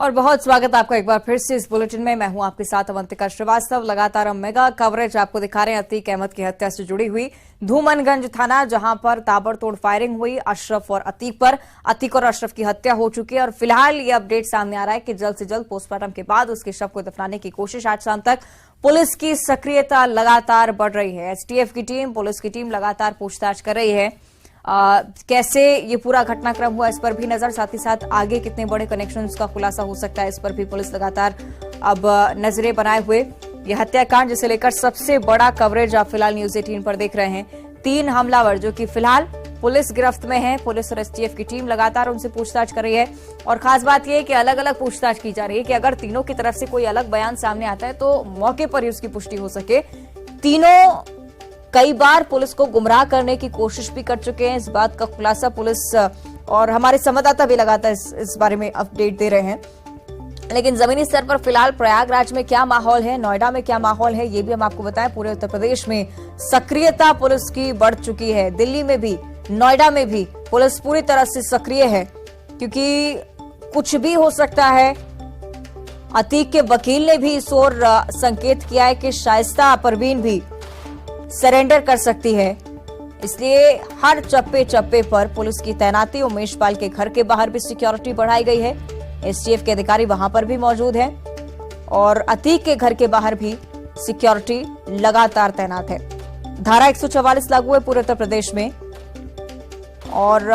और बहुत स्वागत आपका एक बार फिर से इस बुलेटिन में। मैं हूं आपके साथ अवंतिका श्रीवास्तव। लगातार हम मेगा कवरेज आपको दिखा रहे हैं अतीक अहमद की हत्या से जुड़ी हुई धूमनगंज थाना, जहां पर ताबड़तोड़ फायरिंग हुई अशरफ और अतीक पर। अतीक और अशरफ की हत्या हो चुकी है और फिलहाल ये अपडेट सामने आ रहा है कि जल्द से जल्द पोस्टमार्टम के बाद उसके शव को दफनाने की कोशिश। आज शाम तक पुलिस की सक्रियता लगातार बढ़ रही है। एसटीएफ की टीम, पुलिस की टीम लगातार पूछताछ कर रही है। कैसे ये पूरा घटनाक्रम हुआ इस पर भी नजर, साथ ही साथ आगे कितने बड़े कनेक्शंस का खुलासा हो सकता है इस पर भी पुलिस लगातार अब नजरें बनाए हुए। ये हत्याकांड जिसे लेकर सबसे बड़ा कवरेज आप फिलहाल न्यूज 18 पर देख रहे हैं। 3 हमलावर जो कि फिलहाल पुलिस गिरफ्त में है। पुलिस और एसटीएफ की टीम लगातार उनसे पूछताछ कर रही है और खास बात यह है कि अलग अलग पूछताछ की जा रही है कि अगर तीनों की तरफ से कोई अलग बयान सामने आता है तो मौके पर ही उसकी पुष्टि हो सके। तीनों कई बार पुलिस को गुमराह करने की कोशिश भी कर चुके हैं। इस बात का खुलासा पुलिस और हमारे संवाददाता भी लगातार इस बारे में अपडेट दे रहे हैं। लेकिन जमीनी स्तर पर फिलहाल प्रयागराज में क्या माहौल है, नोएडा में क्या माहौल है, ये भी हम आपको बताएं। पूरे उत्तर प्रदेश में सक्रियता पुलिस की बढ़ चुकी है। दिल्ली में भी, नोएडा में भी पुलिस पूरी तरह से सक्रिय है क्योंकि कुछ भी हो सकता है। अतीक के वकील ने भी इस ओर संकेत किया है कि शाइस्ता परवीन भी सरेंडर कर सकती है, इसलिए हर चप्पे चप्पे पर पुलिस की तैनाती। उमेश पाल के घर के बाहर भी सिक्योरिटी बढ़ाई गई है। एसटीएफ के अधिकारी वहां पर भी मौजूद हैं और अतीक के घर के बाहर भी सिक्योरिटी लगातार तैनात है। धारा 144 लागू है पूरे उत्तर प्रदेश में और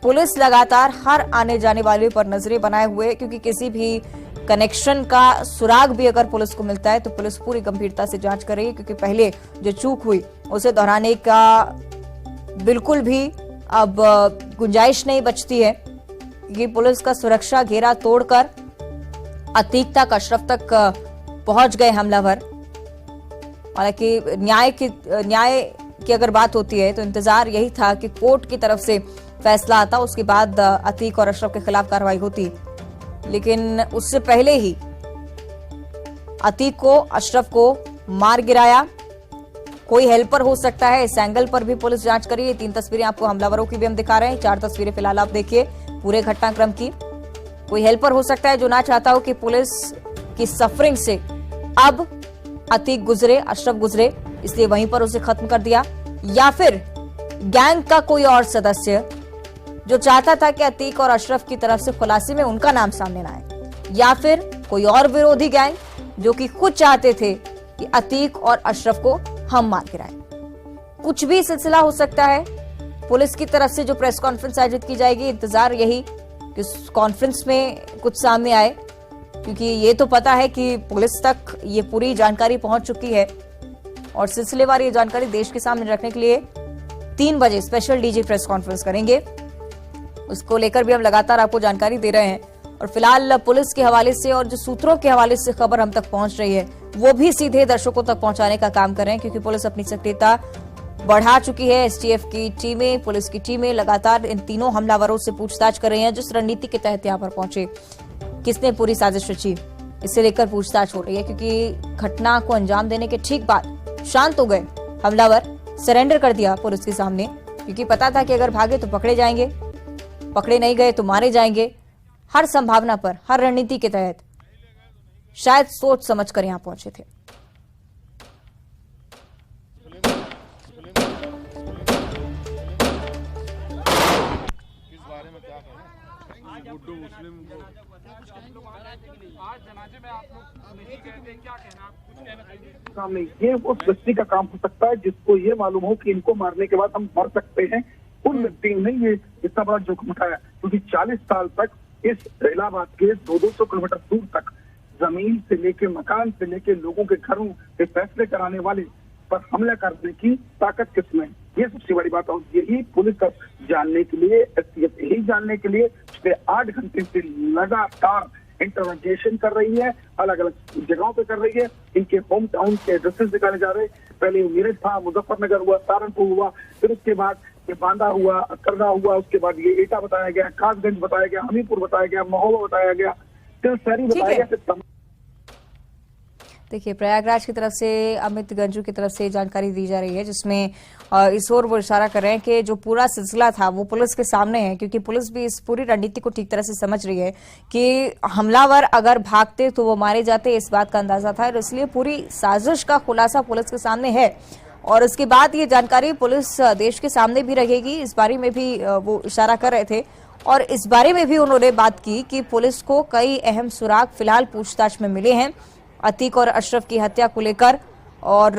पुलिस लगातार हर आने जाने वाले पर नजरें बनाए हुए, क्योंकि किसी भी कनेक्शन का सुराग भी अगर पुलिस को मिलता है तो पुलिस पूरी गंभीरता से जांच करेगी, क्योंकि पहले जो चूक हुई उसे दोहराने का बिल्कुल भी अब गुंजाइश नहीं बचती है। कि पुलिस का सुरक्षा घेरा तोड़कर अतीक तक, अशरफ तक पहुंच गए हमलावर। हालांकि न्याय की अगर बात होती है तो इंतजार यही था कि कोर्ट की तरफ से फैसला आता, उसके बाद अतीक और अशरफ के खिलाफ कार्रवाई होती। लेकिन उससे पहले ही अतीक को, अशरफ को मार गिराया। कोई हेल्पर हो सकता है, इस एंगल पर भी पुलिस जांच करी है। 3 तस्वीरें आपको हमलावरों की भी हम दिखा रहे हैं। 4 तस्वीरें फिलहाल आप देखिए पूरे घटनाक्रम की। कोई हेल्पर हो सकता है जो ना चाहता हो कि पुलिस की सफरिंग से अब अतीक गुजरे, अशरफ गुजरे, इसलिए वहीं पर उसे खत्म कर दिया। या फिर गैंग का कोई और सदस्य जो चाहता था कि अतीक और अशरफ की तरफ से खुलासे में उनका नाम सामने ना आए, या फिर कोई और विरोधी गैंग जो कि खुद चाहते थे कि अतीक और अशरफ को हम मार गिराएं। कुछ भी सिलसिला हो सकता है। पुलिस की तरफ से जो प्रेस कॉन्फ्रेंस आयोजित की जाएगी, इंतजार यही कि उस कॉन्फ्रेंस में कुछ सामने आए, क्योंकि ये तो पता है कि पुलिस तक ये पूरी जानकारी पहुंच चुकी है और सिलसिलेवार ये जानकारी देश के सामने रखने के लिए 3 बजे स्पेशल डीजी प्रेस कॉन्फ्रेंस करेंगे। उसको लेकर भी हम लगातार आपको जानकारी दे रहे हैं और फिलहाल पुलिस के हवाले से और जो सूत्रों के हवाले से खबर हम तक पहुंच रही है वो भी सीधे दर्शकों तक पहुंचाने का काम कर रहे हैं, क्योंकि पुलिस अपनी सक्रियता बढ़ा चुकी है। एसटीएफ की टीमें, पुलिस की टीमें लगातार इन तीनों हमलावरों से पूछताछ कर रही हैं। जिस रणनीति के तहत यहाँ पर पहुंचे, किसने पूरी साजिश रची, इसे लेकर पूछताछ हो रही है, क्योंकि घटना को अंजाम देने के ठीक बाद शांत हो गए हमलावर, सरेंडर कर दिया पुलिस के सामने, क्योंकि पता था कि अगर भागे तो पकड़े जाएंगे, पकड़े नहीं गए तो मारे जाएंगे। हर संभावना पर, हर रणनीति के तहत शायद सोच समझ कर यहां पहुंचे थे। सामने ये उस व्यक्ति का काम हो सकता है जिसको ये मालूम हो कि इनको मारने के बाद हम मर सकते हैं। उन व्यक्ति ने ये इतना बड़ा जोखिम उठाया, क्योंकि 40 साल तक इस इलाहाबाद के 200 किलोमीटर दूर तक जमीन से लेके, मकान से लेके, लोगों के घरों के फैसले कराने वाले पर हमला करने की ताकत किसमें है, ये सबसे बड़ी बात। और यही पुलिस का जानने के लिए, एसटीएफ यही जानने के लिए पिछले 8 घंटे से लगातार इंटरोगेशन कर रही है, अलग अलग जगहों पे कर रही है। इनके होम टाउन के एड्रेसेस निकाले जा रहे हैं। पहले मेरठ था, मुजफ्फरनगर हुआ, सहारनपुर हुआ, फिर उसके बाद ये बांदा हुआ, कर्रा हुआ, उसके बाद ये एटा बताया गया, कासगंज बताया गया, हमीरपुर बताया गया, महोबा बताया गया, फिर शहरी बताया गया। देखिए, प्रयागराज की तरफ से अमित गंजू की तरफ से जानकारी दी जा रही है, जिसमें इस ओर वो इशारा कर रहे हैं कि जो पूरा सिलसिला था वो पुलिस के सामने है, क्योंकि पुलिस भी इस पूरी रणनीति को ठीक तरह से समझ रही है कि हमलावर अगर भागते तो वो मारे जाते, इस बात का अंदाजा था, और इसलिए पूरी साजिश का खुलासा पुलिस के सामने है। और उसके बाद ये जानकारी पुलिस देश के सामने भी रहेगी, इस बारे में भी वो इशारा कर रहे थे। और इस बारे में भी उन्होंने बात की कि पुलिस को कई अहम सुराग फिलहाल पूछताछ में मिले हैं अतीक और अशरफ की हत्या को लेकर, और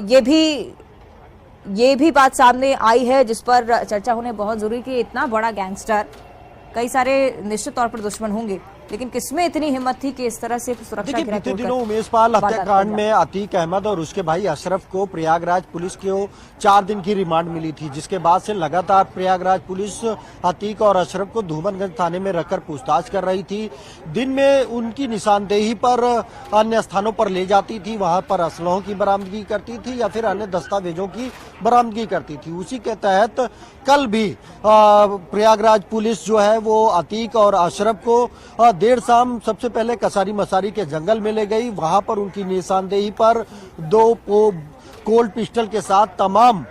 ये भी बात सामने आई है जिस पर चर्चा होने बहुत जरूरी कि इतना बड़ा गैंगस्टर, कई सारे निश्चित तौर पर दुश्मन होंगे, लेकिन किसमें इतनी हिम्मत थी कि इस तरह से सुरक्षा देखिए, बीते दिनों उमेश पाल हत्याकांड में अतीक अहमद और उसके भाई अशरफ को प्रयागराज पुलिस को 4 दिन की रिमांड मिली थी, जिसके बाद से लगातार प्रयागराज पुलिस अतीक और अशरफ को धूमनगंज थाने में रखकर पूछताछ कर रही थी। दिन में उनकी निशानदेही पर अन्य स्थानों पर ले जाती थी, वहां पर असलहों की बरामदगी करती थी या फिर अन्य दस्तावेजों की बरामदगी करती थी। उसी के तहत कल भी प्रयागराज पुलिस जो है वो अतीक और अशरफ को देर शाम सबसे पहले कसारी मसारी के जंगल में ले गई। वहां पर उनकी निशानदेही पर 2 कोल्ड पिस्टल के साथ तमाम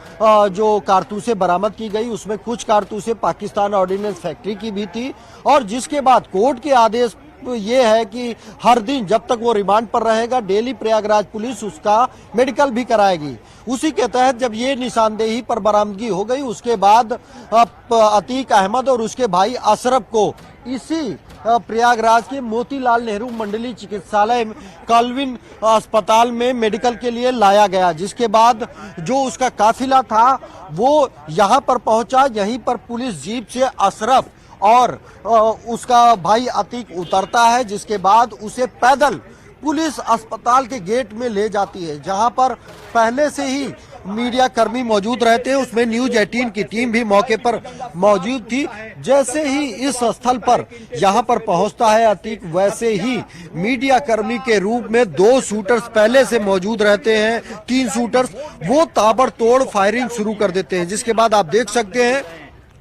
जो कारतूसें बरामद की गई, उसमें कुछ कारतूसें पाकिस्तान ऑर्डिनेंस फैक्ट्री की भी थी। और जिसके बाद कोर्ट के आदेश ये है कि हर दिन जब तक वो रिमांड पर रहेगा, डेली प्रयागराज पुलिस उसका मेडिकल भी कराएगी। उसी के तहत जब ये निशानदेही पर बरामदगी हो गई, उसके बाद अतीक अहमद और उसके भाई अशरफ को इसी प्रयागराज के मोतीलाल नेहरू मंडलीय चिकित्सालय काल्विन अस्पताल में मेडिकल के लिए लाया गया, जिसके बाद जो उसका काफिला था वो यहाँ पर पहुंचा। यहीं पर पुलिस जीप से अशरफ और उसका भाई अतीक उतरता है, जिसके बाद उसे पैदल पुलिस अस्पताल के गेट में ले जाती है, जहां पर पहले से ही मीडिया कर्मी मौजूद रहते हैं। उसमें न्यूज 18 की टीम भी मौके पर मौजूद थी। जैसे ही इस स्थल पर यहां पर पहुंचता है अतीक, वैसे ही मीडिया कर्मी के रूप में 2 शूटर्स पहले से मौजूद रहते हैं। 3 शूटर्स वो ताबड़तोड़ फायरिंग शुरू कर देते हैं, जिसके बाद आप देख सकते हैं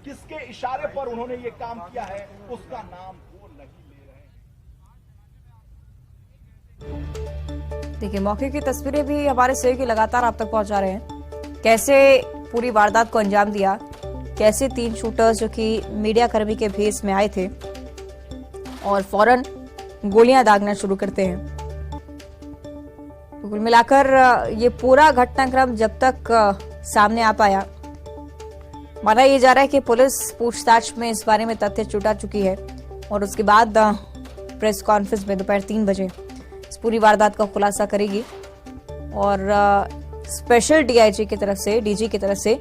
किसके इशारे पर उन्होंने ये काम किया है, उसका नाम वो नहीं ले रहे हैं। देखिए, मौके की तस्वीरें भी हमारे सहयोगी लगातार आप तक पहुंचा रहे हैं, कैसे पूरी वारदात को अंजाम दिया, कैसे 3 शूटर्स जो कि मीडिया कर्मी के भेष में आए थे और फौरन गोलियां दागना शुरू करते हैं। तो कुल मिलाकर ये पूरा घटनाक्रम जब तक सामने आ पाया, माना यह जा रहा है कि पुलिस पूछताछ में इस बारे में तथ्य जुटा चुकी है, और उसके बाद प्रेस कॉन्फ्रेंस में दोपहर 3 बजे इस पूरी वारदात का खुलासा करेगी। और स्पेशल डीआईजी की तरफ से, डीजी की तरफ से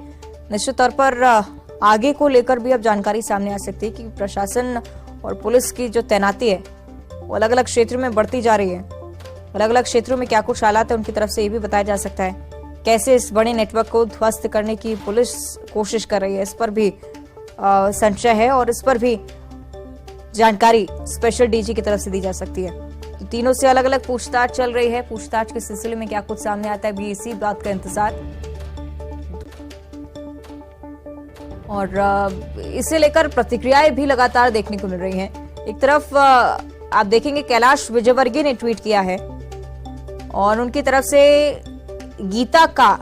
निश्चित तौर पर आगे को लेकर भी अब जानकारी सामने आ सकती है कि प्रशासन और पुलिस की जो तैनाती है वो अलग अलग क्षेत्रों में बढ़ती जा रही है। अलग अलग क्षेत्रों में क्या कुछ हालात है उनकी तरफ से ये भी बताया जा सकता है, कैसे इस बड़े नेटवर्क को ध्वस्त करने की पुलिस कोशिश कर रही है, इस पर भी संशय है और इस पर भी जानकारी स्पेशल डीजी की तरफ से दी जा सकती है। तो तीनों से अलग अलग पूछताछ चल रही है। पूछताछ के सिलसिले में क्या कुछ सामने आता है, भी इसी बात का इंतजार, और इसे लेकर प्रतिक्रियाएं भी लगातार देखने को मिल रही हैं। एक तरफ आप देखेंगे कैलाश विजयवर्गीय ने ट्वीट किया है और उनकी तरफ से गीता का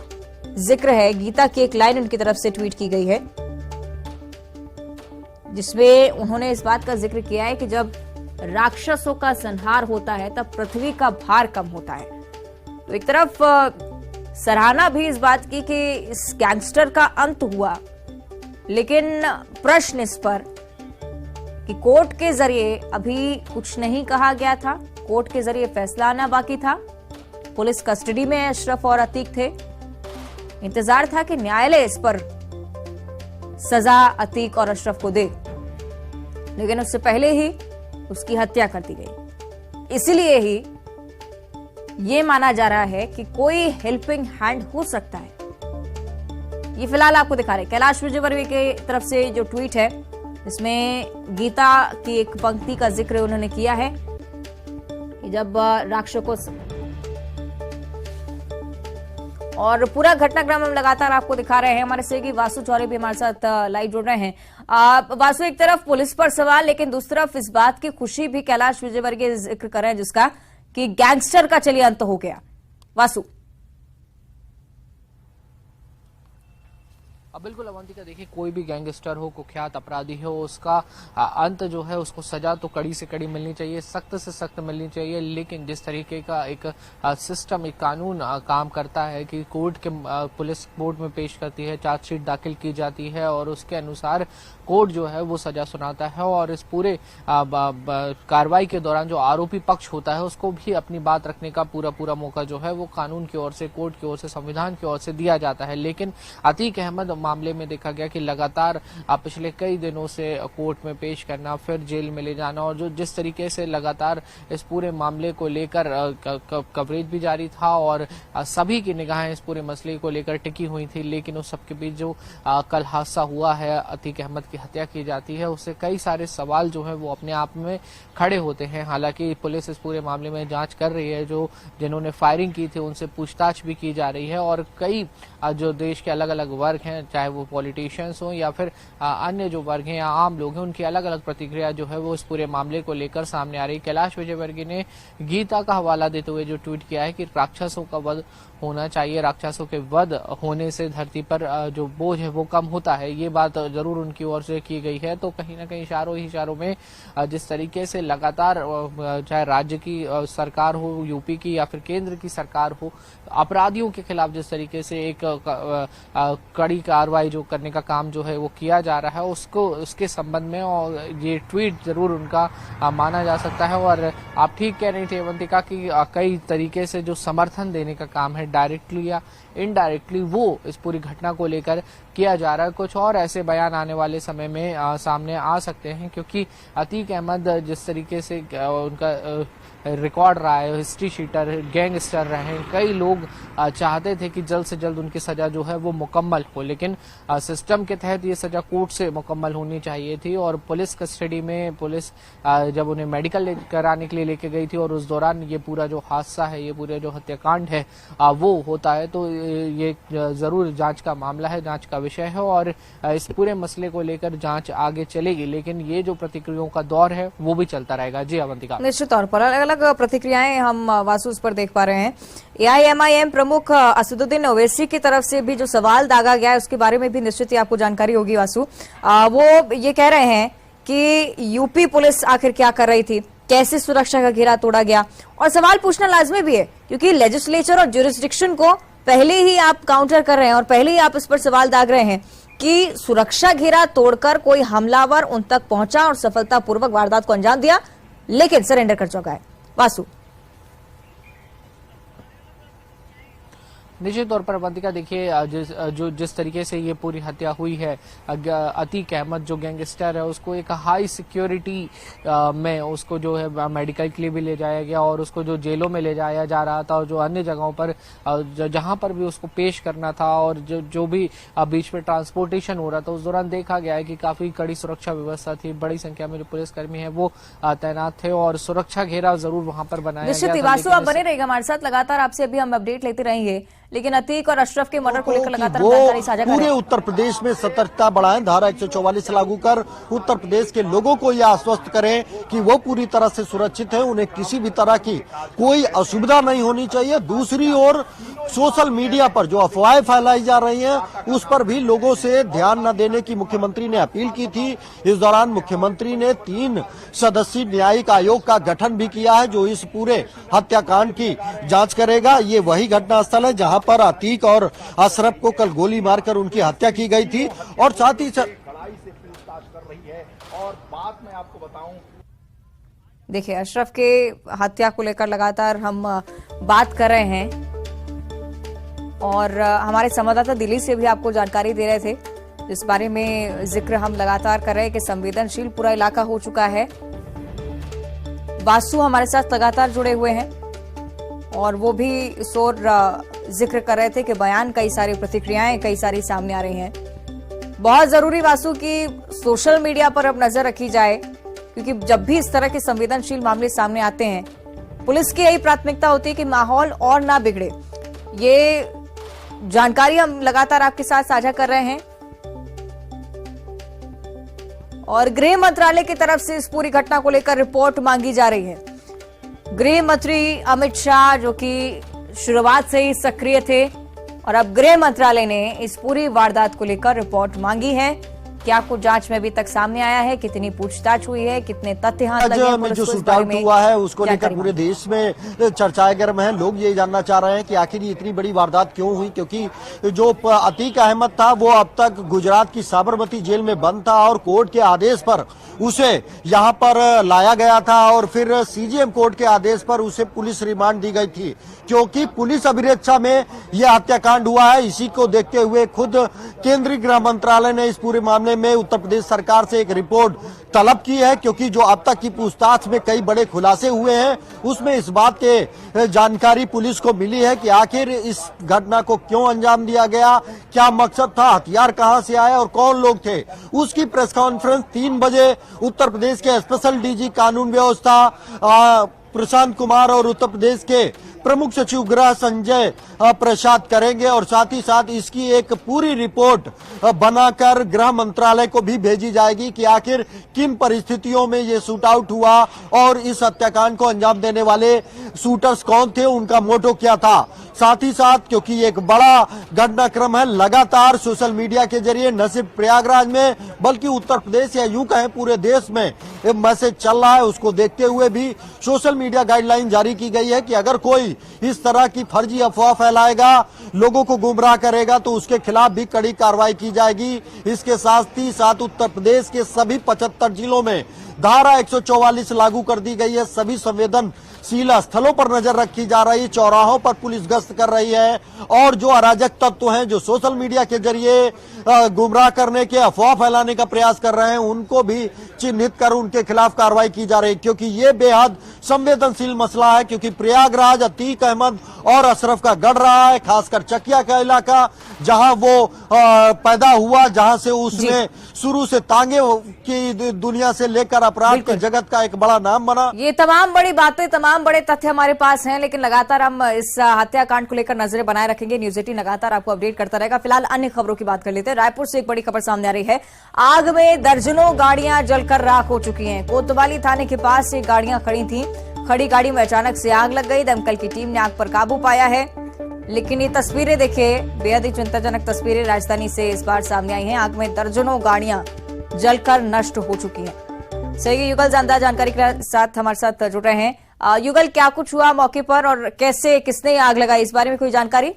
जिक्र है, गीता की एक लाइन उनकी तरफ से ट्वीट की गई है, जिसमें उन्होंने इस बात का जिक्र किया है कि जब राक्षसों का संहार होता है तब पृथ्वी का भार कम होता है। तो एक तरफ सराहना भी इस बात की कि इस गैंगस्टर का अंत हुआ, लेकिन प्रश्न इस पर कि कोर्ट के जरिए अभी कुछ नहीं कहा गया था, कोर्ट के जरिए फैसला आना बाकी था। पुलिस कस्टडी में अशरफ और अतीक थे, इंतजार था कि न्यायालय इस पर सजा अतीक और अशरफ को दे, लेकिन उससे पहले ही उसकी हत्या कर दी गई। इसलिए ही यह माना जा रहा है कि कोई हेल्पिंग हैंड हो सकता है। ये फिलहाल आपको दिखा रहे कैलाश विजयवर्गीय के तरफ से जो ट्वीट है, इसमें गीता की एक पंक्ति का जिक्र उन्होंने किया है कि जब राक्षसों, और पूरा घटनाक्रम हम लगातार आपको दिखा रहे हैं। हमारे सहयोगी वासु चौरे भी हमारे साथ लाइव जुड़ रहे हैं। वासु, एक तरफ पुलिस पर सवाल, लेकिन दूसरी तरफ इस बात की खुशी भी कैलाश विजयवर्गीय जिक्र कर रहे हैं जिसका कि गैंगस्टर का चलिए अंत हो गया। वासु। बिल्कुल अवंतिका, देखिए कोई भी गैंगस्टर हो, कुख्यात अपराधी हो, उसका अंत जो है उसको सजा तो कड़ी से कड़ी मिलनी चाहिए, सख्त से सख्त मिलनी चाहिए। लेकिन जिस तरीके का एक सिस्टम, एक कानून काम करता है कि कोर्ट के पुलिस कोर्ट में पेश करती है, चार्जशीट दाखिल की जाती है और उसके अनुसार कोर्ट जो है वो सजा सुनाता है और इस पूरे कार्रवाई के दौरान जो आरोपी पक्ष होता है उसको भी अपनी बात रखने का पूरा मौका जो है वो कानून की ओर से, कोर्ट की ओर से, संविधान की ओर से दिया जाता है। लेकिन अतीक अहमद मामले में देखा गया कि लगातार पिछले कई दिनों से कोर्ट में पेश करना, फिर जेल में ले जाना और जो जिस तरीके से लगातार इस पूरे मामले को लेकर कवरेज भी जारी था और सभी की निगाहें इस पूरे मसले को लेकर टिकी हुई थी। लेकिन उस सबके बीच जो कल हादसा हुआ है, अतीक अहमद की हत्या की जाती है, उससे कई सारे सवाल जो है वो अपने आप में खड़े होते हैं। हालांकि पुलिस इस पूरे मामले में जांच कर रही है, जो जिन्होंने फायरिंग की थी उनसे पूछताछ भी की जा रही है और कई जो देश के अलग अलग वर्ग हैं, चाहे वो पॉलिटिशियंस हो या फिर अन्य जो वर्ग हैं या आम लोग हैं, उनकी अलग अलग प्रतिक्रिया जो है वो इस पूरे मामले को लेकर सामने आ रही। कैलाश विजयवर्गीय ने गीता का हवाला देते हुए जो ट्वीट किया है कि राक्षसों का वध होना चाहिए, राक्षसों के वध होने से धरती पर जो बोझ है वो कम होता है, ये बात जरूर उनकी ओर से की गई है। तो कहीं ना कहीं इशारों में जिस तरीके से लगातार चाहे राज्य की सरकार हो, यूपी की या फिर केंद्र की सरकार हो, अपराधियों के खिलाफ जिस तरीके से एक कड़ी कार्रवाई जो करने का काम जो है वो किया जा रहा है, उसको उसके संबंध में और ये ट्वीट जरूर उनका माना जा सकता है। और आप ठीक कह रही थी अवंतिका कि कई तरीके से जो समर्थन देने का काम है डायरेक्टली या इनडायरेक्टली वो इस पूरी घटना को लेकर किया जा रहा है। कुछ और ऐसे बयान आने वाले समय में सामने आ सकते हैं, क्योंकि अतीक अहमद जिस तरीके से उनका रिकॉर्ड रहा है, हिस्ट्री शीटर, गैंगस्टर रहे हैं, कई लोग चाहते थे कि जल्द से जल्द उनकी सजा जो है वो मुकम्मल हो, लेकिन सिस्टम के तहत ये सजा कोर्ट से मुकम्मल होनी चाहिए थी और पुलिस कस्टडी में पुलिस जब उन्हें मेडिकल कराने के लिए लेके गई थी और उस दौरान ये पूरा जो हादसा है, ये पूरा जो हत्याकांड है वो होता है, तो ये जरूर जांच का मामला है, जांच का विषय है और इस पूरे मसले को लेकर जांच आगे चलेगी। लेकिन ये जो प्रतिक्रियाओं का दौर है वो भी चलता रहेगा। जी अवंतिका। निश्चित तौर पर अलग अलग प्रतिक्रियाएं हम वासु पर देख पा रहे हैं। एआईएमआईएम प्रमुख असदुद्दीन ओवैसी की तरफ से भी जो सवाल दागा गया है उसके बारे में भी निश्चित ही आपको जानकारी होगी वासु। वो ये कह रहे हैं कि यूपी पुलिस आखिर क्या कर रही थी, कैसे सुरक्षा का घेरा तोड़ा गया, और सवाल पूछना लाजमी भी है क्योंकि लेजिस्लेचर और ज्यूरिसडिक्शन को पहले ही आप काउंटर कर रहे हैं और पहले ही आप इस पर सवाल दाग रहे हैं कि सुरक्षा घेरा तोड़कर कोई हमलावर उन तक पहुंचा और सफलतापूर्वक वारदात को अंजाम दिया, लेकिन सरेंडर कर चुका है। वासु। निश्चित तौर पर अवंतिका, देखिए जिस तरीके से ये पूरी हत्या हुई है, अतीक अहमद जो गैंगस्टर है उसको एक हाई सिक्योरिटी में उसको जो है मेडिकल के लिए भी ले जाया गया और उसको जो जेलों में ले जाया जा रहा था और जो अन्य जगहों पर जहां पर भी उसको पेश करना था और जो भी बीच में ट्रांसपोर्टेशन हो रहा था, उस दौरान देखा गया है कि काफी कड़ी सुरक्षा व्यवस्था थी, बड़ी संख्या में जो पुलिसकर्मी है वो तैनात थे और सुरक्षा घेरा जरूर वहां पर बनाया गया था। वासु आप बने रहेगा हमारे साथ, लगातार आपसे अभी हम अपडेट लेते रहेंगे। लेकिन अतीक और अशरफ के मर्डर को लेकर लगातार जानकारी साझा कर रहे हैं। पूरे उत्तर प्रदेश में सतर्कता बढ़ाएं, धारा 144 लागू कर उत्तर प्रदेश के लोगों को यह आश्वस्त करें कि वो पूरी तरह से सुरक्षित है, उन्हें किसी भी तरह की कोई असुविधा नहीं होनी चाहिए। दूसरी ओर सोशल मीडिया पर जो अफवाहें फैलाई जा रही हैं उस पर भी लोगों से ध्यान न देने की मुख्यमंत्री ने अपील की थी। इस दौरान मुख्यमंत्री ने 3 सदस्यीय न्यायिक आयोग का गठन भी किया है जो इस पूरे हत्याकांड की जांच करेगा। ये वही घटनास्थल है जहां पर अतीक और अशरफ को कल गोली मारकर उनकी हत्या की गई थी और साथ ही कड़ाई से पूछताछ कर रही है। और बात मैं आपको बताऊं, देखिए अशरफ के हत्या को लेकर लगातार हम बात कर रहे हैं और हमारे संवाददाता दिल्ली से भी आपको जानकारी दे रहे थे, जिस बारे में जिक्र हम लगातार कर रहे हैं कि संवेदनशील पूरा इलाका हो चुका है। वासु हमारे साथ लगातार जुड़े हुए हैं और वो भी इस ओर जिक्र कर रहे थे कि बयान, कई सारी प्रतिक्रियाएं कई सारी सामने आ रही हैं। बहुत जरूरी वासु की सोशल मीडिया पर अब नजर रखी जाए, क्योंकि जब भी इस तरह के संवेदनशील मामले सामने आते हैं पुलिस की यही प्राथमिकता होती है कि माहौल और ना बिगड़े। ये जानकारी हम लगातार आपके साथ साझा कर रहे हैं और गृह मंत्रालय की तरफ से इस पूरी घटना को लेकर रिपोर्ट मांगी जा रही है। गृह मंत्री अमित शाह जो कि शुरुआत से ही सक्रिय थे और अब गृह मंत्रालय ने इस पूरी वारदात को लेकर रिपोर्ट मांगी है। क्या कुछ जांच में अभी तक सामने आया है, कितनी पूछताछ हुई है, कितने तथ्य हाथ लगे हैं, में पुलिस जो को इस शूट बारे आउट में हुआ है उसको लेकर जानकारी पूरे मांगी। देश में चर्चाएं गर्म है। लोग ये जानना चाह रहे हैं कि आखिर ये इतनी बड़ी वारदात क्यों हुई, क्योंकि जो अतीक अहमद था वो अब तक गुजरात की साबरमती जेल में बंद था और कोर्ट के आदेश पर उसे यहाँ पर लाया गया था और फिर सीजेएम कोर्ट के आदेश पर उसे पुलिस रिमांड दी गई थी, क्योंकि पुलिस अभिरक्षा में यह हत्याकांड हुआ है। इसी को देखते हुए खुद केंद्रीय गृह मंत्रालय ने इस पूरे मामले में उत्तर प्रदेश सरकार से एक रिपोर्ट तलब की है, क्योंकि जो अब तक की पूछताछ में कई बड़े खुलासे हुए हैं उसमें इस बात के जानकारी पुलिस को मिली है कि आखिर इस घटना को क्यों अंजाम दिया गया, क्या मकसद था, हथियार कहां से आए और कौन लोग थे। उसकी प्रेस कॉन्फ्रेंस 3 बजे उत्तर प्रदेश के स्पेशल डीजी कानून व्यवस्था प्रशांत कुमार और उत्तर प्रदेश के प्रमुख सचिव गृह संजय प्रसाद करेंगे और साथ ही साथ इसकी एक पूरी रिपोर्ट बनाकर गृह मंत्रालय को भी भेजी जाएगी कि आखिर किन परिस्थितियों में ये शूट आउट हुआ और इस हत्याकांड को अंजाम देने वाले शूटर्स कौन थे, उनका मोटो क्या था। साथ ही साथ क्योंकि एक बड़ा घटनाक्रम है, लगातार सोशल मीडिया के जरिए न सिर्फ प्रयागराज में बल्कि उत्तर प्रदेश या यूं कहें पूरे देश में एक मैसेज चल रहा है, उसको देखते हुए भी सोशल मीडिया गाइडलाइन जारी की गई है कि अगर कोई इस तरह की फर्जी अफवाह फैलाएगा, लोगों को गुमराह करेगा तो उसके खिलाफ भी कड़ी कार्रवाई की जाएगी। इसके साथ ही साथ उत्तर प्रदेश के सभी 75 जिलों में धारा 144 लागू कर दी गई है। सभी संवेदनशील स्थलों पर नजर रखी जा रही, चौराहों पर पुलिस गश्त कर रही है और जो अराजक तत्व हैं जो सोशल मीडिया के जरिए गुमराह करने के, अफवाह फैलाने का प्रयास कर रहे हैं, उनको भी चिन्हित कर उनके खिलाफ कार्रवाई की जा रही है, क्योंकि ये बेहद संवेदनशील मसला है। क्योंकि प्रयागराज अतीक अहमद और अशरफ का गढ़ रहा है, खासकर चकिया का इलाका जहां वो पैदा हुआ, जहां से उसने शुरू से तांगे की दुनिया से लेकर अपराध के जगत का एक बड़ा नाम बना। ये तमाम बड़ी बातें, तमाम बड़े तथ्य हमारे पास हैं, लेकिन लगातार हम इस हत्याकांड को लेकर नजरें बनाए रखेंगे। न्यूज 18 लगातार आपको अपडेट करता रहेगा। फिलहाल अन्य खबरों की बात कर लेते हैं। रायपुर से एक बड़ी खबर सामने आ रही है। आग में दर्जनों गाड़ियां जलकर राख हो चुकी हैं। कोतवाली थाने के पास ये गाड़ियां खड़ी थीं। खड़ी गाड़ी में अचानक से आग लग गई। दमकल की टीम ने आग पर काबू पाया है, लेकिन ये तस्वीरें देखिए, बेहद ही चिंताजनक तस्वीरें राजधानी से इस बार सामने आई हैं। आग में दर्जनों गाड़ियां जलकर नष्ट हो चुकी हैं। सही युगल जानदार जानकारी के साथ हमारे साथ जुड़ रहे हैं। युगल, क्या कुछ हुआ मौके पर और कैसे, किसने आग लगाई, इस बारे में कोई जानकारी?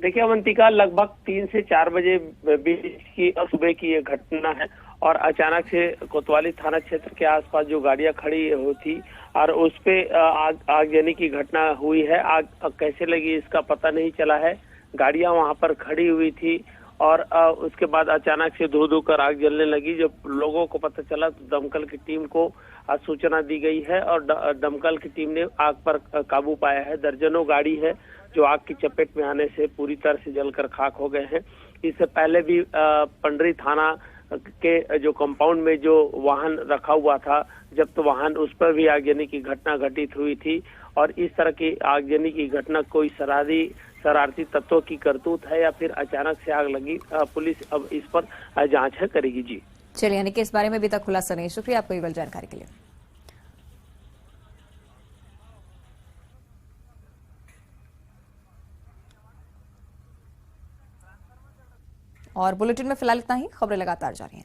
देखिए अवंतिका, लगभग 3 से 4 बजे बीच की सुबह की ये घटना है और अचानक से कोतवाली थाना क्षेत्र के आसपास जो गाड़ियां खड़ी होती और उस पे आगजनी की घटना हुई है। आग कैसे लगी इसका पता नहीं चला है। गाड़ियां वहां पर खड़ी हुई थी और उसके बाद अचानक से धू धू कर आग जलने लगी। जब लोगों को पता चला तो दमकल की टीम को सूचना दी गई है और दमकल की टीम ने आग पर काबू पाया है। दर्जनों गाड़ी है जो आग की चपेट में आने से पूरी तरह से जलकर खाक हो गए हैं। इससे पहले भी पंडरी थाना के जो कंपाउंड में जो वाहन रखा हुआ था, जब तो वाहन उस पर भी आगजनी की घटना घटित हुई थी और इस तरह की आगजनी की घटना कोई शरारती तत्वों की करतूत है या फिर अचानक से आग लगी, पुलिस अब इस पर जांच करेगी। जी चलिए, यानी कि इस बारे में अभी तक खुलासा नहीं। शुक्रिया आपको युगल जानकारी के लिए। और बुलेटिन में फिलहाल इतना ही। खबरें लगातार जारी हैं।